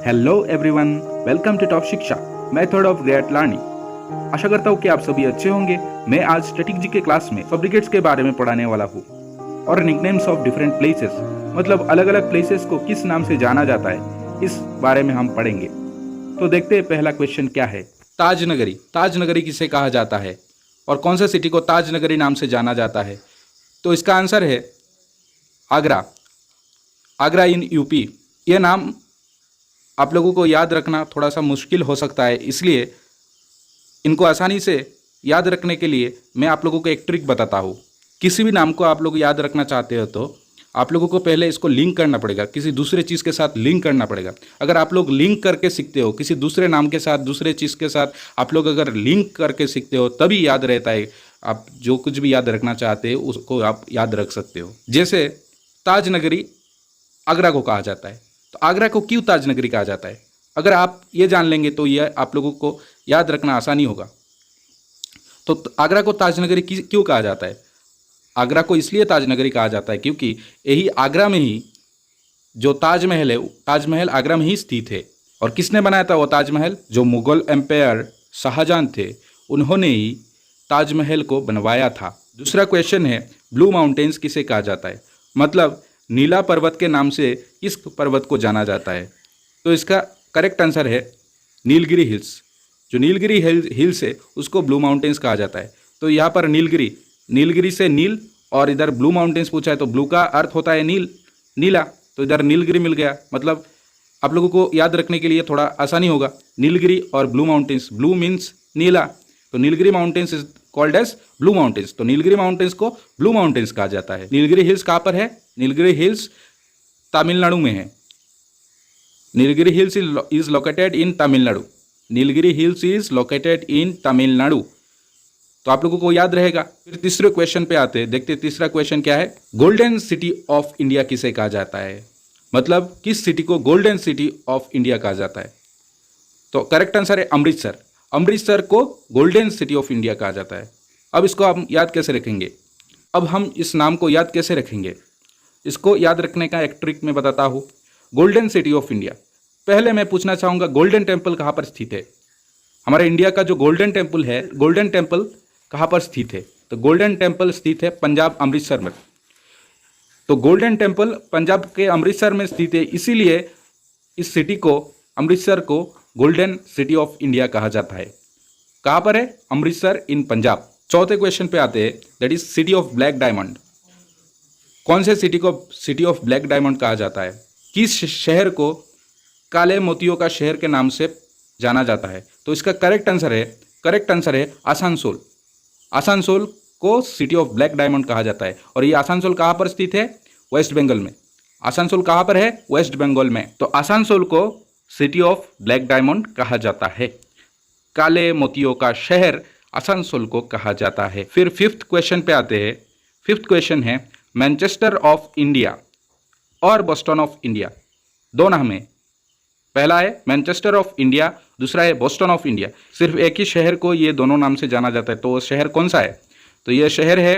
Hello everyone, welcome to top Shiksha. Method of great learning. आशा करता हूँ कि आप सभी अच्छे होंगे। मैं आज स्टैटिक जी के क्लास में फैब्रिकेट्स के बारे में पढ़ाने वाला हूँ और निकनेम्स ऑफ डिफरेंट प्लेसेस, मतलब अलग अलग प्लेसेस को किस नाम से जाना जाता है, इस बारे में हम पढ़ेंगे। तो देखते हैं पहला क्वेश्चन क्या है। ताज नगरी। ताज नगरी किसे कहा जाता है और कौन सा सिटी को ताज नगरी नाम से जाना जाता है? तो इसका आंसर है आगरा। Agra in UP. यह नाम आप लोगों को याद रखना थोड़ा सा मुश्किल हो सकता है, इसलिए इनको आसानी से याद रखने के लिए मैं आप लोगों को एक ट्रिक बताता हूँ। किसी भी नाम को आप लोग याद रखना चाहते हो तो आप लोगों को पहले इसको लिंक करना पड़ेगा, किसी दूसरे चीज़ के साथ लिंक करना पड़ेगा। अगर आप लोग लिंक करके सीखते हो, किसी दूसरे नाम के साथ, दूसरे चीज़ के साथ आप लोग अगर लिंक करके सीखते हो तभी याद रहता है। आप जो कुछ भी याद रखना चाहते हो उसको आप याद रख सकते हो। जैसे ताज नगरी आगरा को कहा जाता है, तो आगरा को क्यों ताज नगरी कहा जाता है? अगर आप ये जान लेंगे तो यह आप लोगों को याद रखना आसानी होगा। तो आगरा को ताज नगरी क्यों कहा जाता है? आगरा को इसलिए ताज नगरी कहा जाता है क्योंकि यही आगरा में ही जो ताजमहल है, ताजमहल आगरा में ही स्थित है। और किसने बनाया था वो ताजमहल? जो मुगल एम्पायर शाहजहां थे, उन्होंने ही ताजमहल को बनवाया था। दूसरा क्वेश्चन है, ब्लू माउंटेन्स किसे कहा जाता है? मतलब नीला पर्वत के नाम से किस पर्वत को जाना जाता है? तो इसका करेक्ट आंसर है नीलगिरी हिल्स। जो नीलगिरी हिल्स है उसको ब्लू माउंटेन्स कहा जाता है। तो यहाँ पर नीलगिरी, नीलगिरी से नील, और इधर ब्लू माउंटेन्स पूछा है तो ब्लू का अर्थ होता है नील, नीला, तो इधर नीलगिरी मिल गया। मतलब आप लोगों को याद रखने के लिए थोड़ा आसानी होगा। नीलगिरी और ब्लू माउंटेन्स, ब्लू मीन्स नीला, तो Nilgiri mountains is called as blue mountains. तो नीलगिरी माउंटेन्स को ब्लू माउंटेन्स कहा जाता है। नीलगिरी हिल्स कहाँ पर है? नीलगिरी हिल्स तमिलनाडु में है। Nilgiri hills is located in Tamil Nadu. Nilgiri hills is located in Tamil Nadu. तो आप लोगों को याद रहेगा। फिर तीसरे क्वेश्चन पे आते हैं, देखते हैं तीसरा क्वेश्चन क्या है। गोल्डन सिटी ऑफ इंडिया किसे कहा जाता है? मतलब किस सिटी को गोल्डन सिटी ऑफ इंडिया कहा जाता है? तो करेक्ट आंसर है अमृतसर। अमृतसर को गोल्डन सिटी ऑफ इंडिया कहा जाता है। अब इसको हम याद कैसे रखेंगे? अब हम इस नाम को याद कैसे रखेंगे? इसको याद रखने का एक ट्रिक मैं बताता हूँ। Golden city of India. पहले मैं पूछना चाहूँगा, गोल्डन टेम्पल कहाँ पर स्थित है? हमारे इंडिया का जो गोल्डन टेम्पल है, गोल्डन टेम्पल कहाँ पर स्थित है? तो गोल्डन टेम्पल स्थित है पंजाब अमृतसर में। तो गोल्डन टेम्पल पंजाब के अमृतसर में स्थित है, इसीलिए इस सिटी को, अमृतसर को गोल्डन सिटी ऑफ इंडिया कहा जाता है। कहाँ पर है? अमृतसर इन पंजाब। चौथे क्वेश्चन पे आते हैं, that is city of black diamond. कौन से सिटी को सिटी ऑफ ब्लैक डायमंड कहा जाता है? किस शहर को काले मोतियों का शहर के नाम से जाना जाता है? तो इसका करेक्ट आंसर है आसनसोल। आसनसोल को सिटी ऑफ ब्लैक डायमंड कहा जाता है। और ये आसनसोल कहाँ पर स्थित है? वेस्ट बंगाल में। आसनसोल कहाँ पर है? वेस्ट बंगाल में। तो आसनसोल को सिटी ऑफ ब्लैक डायमंड कहा जाता है। काले मोतियों का शहर आसनसोल को कहा जाता है। फिर फिफ्थ क्वेश्चन पे आते हैं। फिफ्थ क्वेश्चन है, मैनचेस्टर ऑफ इंडिया और बोस्टन ऑफ इंडिया, दो नाम है। पहला है मैनचेस्टर ऑफ इंडिया, दूसरा है बोस्टन ऑफ इंडिया। सिर्फ एक ही शहर को ये दोनों नाम से जाना जाता है। तो वो शहर कौन सा है? तो ये शहर है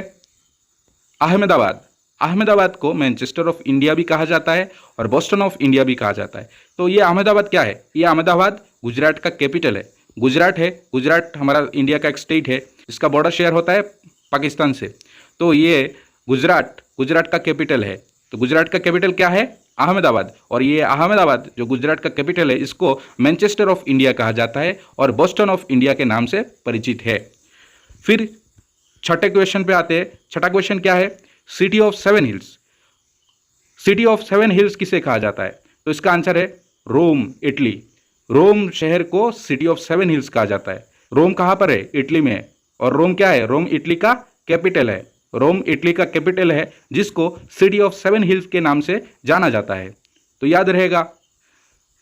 अहमदाबाद। अहमदाबाद को मैनचेस्टर ऑफ इंडिया भी कहा जाता है और बोस्टन ऑफ इंडिया भी कहा जाता है। तो ये अहमदाबाद क्या है? ये अहमदाबाद गुजरात का कैपिटल है। गुजरात है, गुजरात हमारा इंडिया का एक स्टेट है, इसका बॉर्डर शेयर होता है पाकिस्तान से। तो ये गुजरात का कैपिटल है। तो गुजरात का कैपिटल क्या है? अहमदाबाद। और ये अहमदाबाद जो गुजरात का कैपिटल है, इसको मैनचेस्टर ऑफ इंडिया कहा जाता है और बोस्टन ऑफ इंडिया के नाम से परिचित है। फिर छठे क्वेश्चन पे आते हैं। छठा क्वेश्चन क्या है? City of seven hills. City of seven hills किसे कहा जाता है? तो इसका आंसर है रोम, इटली। रोम शहर को सिटी ऑफ सेवन हिल्स कहा जाता है। रोम कहाँ पर है? इटली में है। और रोम क्या है? रोम इटली का कैपिटल है। रोम इटली का कैपिटल है, जिसको सिटी ऑफ सेवन हिल्स के नाम से जाना जाता है। तो याद रहेगा।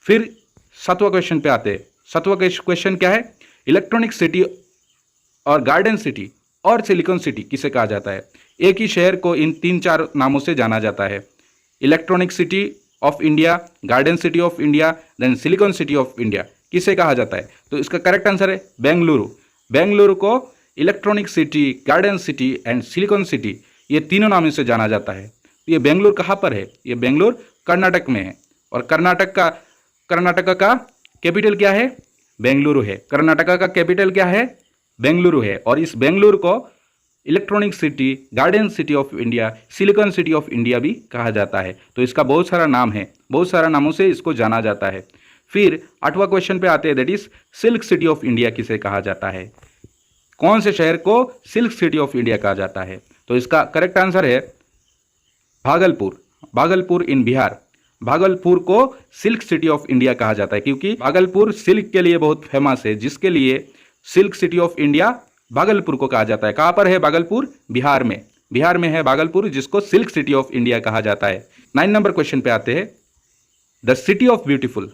फिर सातवां क्वेश्चन पे आते हैं। सातवां क्वेश्चन क्या है? इलेक्ट्रॉनिक सिटी और गार्डन सिटी और सिलिकॉन सिटी किसे कहा जाता है? एक ही शहर को इन 3-4 नामों से जाना जाता है। Electronic city of India, garden city of India, then silicon city of India किसे कहा जाता है? तो इसका करेक्ट आंसर है बेंगलुरु। बेंगलुरु को electronic city, garden city and silicon city, ये तीनों नामों से जाना जाता है। ये बेंगलुरु कहाँ पर है? ये बेंगलुरु कर्नाटक में है। और कर्नाटक का कर्नाटका का कैपिटल क्या है? बेंगलुरु है। कर्नाटका का कैपिटल क्या है? बेंगलुरु है। और इस बेंगलुरु को electronic city, garden city of India, silicon city of India भी कहा जाता है। तो इसका बहुत सारा नाम है, बहुत सारा नामों से इसको जाना जाता है। फिर 8वां क्वेश्चन पे आते हैं, that is silk city of India किसे कहा जाता है? कौन से शहर को सिल्क सिटी ऑफ इंडिया कहा जाता है? तो इसका करेक्ट आंसर है भागलपुर। भागलपुर इन बिहार। भागलपुर को सिल्क सिटी ऑफ इंडिया कहा जाता है क्योंकि भागलपुर सिल्क के लिए बहुत फेमस है, जिसके लिए silk city of India Bhagalpur को कहा जाता है। कहां पर है भागलपुर? बिहार में। बिहार में है भागलपुर, जिसको सिल्क सिटी ऑफ इंडिया कहा जाता है। 9 नंबर क्वेश्चन पे आते हैं, द सिटी ऑफ ब्यूटीफुल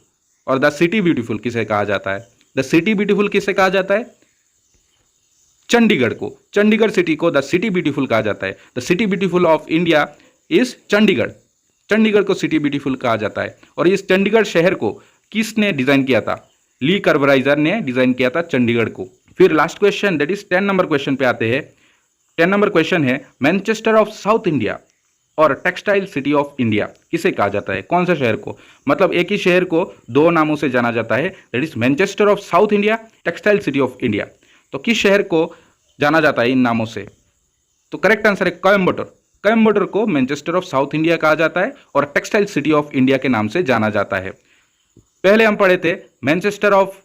और द सिटी ब्यूटीफुल किसे कहा जाता है? द सिटी ब्यूटीफुल किसे कहा जाता है? चंडीगढ़ को। चंडीगढ़ सिटी को द सिटी ब्यूटीफुल कहा जाता है। The city beautiful of India is Chandigarh. Chandigarh को सिटी ब्यूटीफुल कहा जाता है। और इस चंडीगढ़ शहर को किसने डिजाइन किया था? ली कर्बराइजर ने डिजाइन किया था चंडीगढ़ को। फिर last question, that is 10 number question पे आते हैं। 10 नंबर क्वेश्चन है, मैनचेस्टर ऑफ साउथ इंडिया और टेक्सटाइल सिटी ऑफ इंडिया किसे कहा जाता है? कौन सा शहर को? मतलब एक ही शहर को दो नामों से जाना जाता है, that is Manchester of south India, textile city of India. तो किस शहर को जाना जाता है इन नामों से? तो करेक्ट आंसर है कोयम्बटूर। कोयम्बटूर को मैनचेस्टर ऑफ साउथ इंडिया कहा जाता है और टेक्सटाइल सिटी ऑफ इंडिया के नाम से जाना जाता है। पहले हम पढ़े थे मैनचेस्टर ऑफ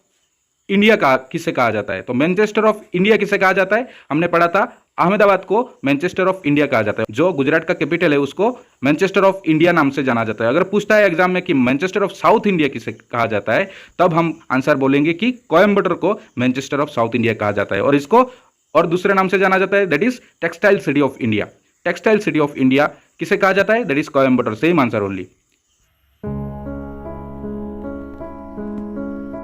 इंडिया का किसे कहा जाता है। तो मैनचेस्टर ऑफ इंडिया किसे कहा जाता है? हमने पढ़ा था अहमदाबाद को मैनचेस्टर ऑफ इंडिया कहा जाता है। जो गुजरात का कैपिटल है उसको मैनचेस्टर ऑफ इंडिया नाम से जाना जाता है। अगर पूछता है एग्जाम में कि मैनचेस्टर ऑफ साउथ इंडिया किसे कहा जाता है, तब हम आंसर बोलेंगे कि कोयम्बटूर को मैनचेस्टर ऑफ साउथ इंडिया कहा जाता है। और इसको और दूसरे नाम से जाना जाता है, that is textile city of India. Textile city of India किसे कहा जाता है? That is Coimbatore. Same answer only.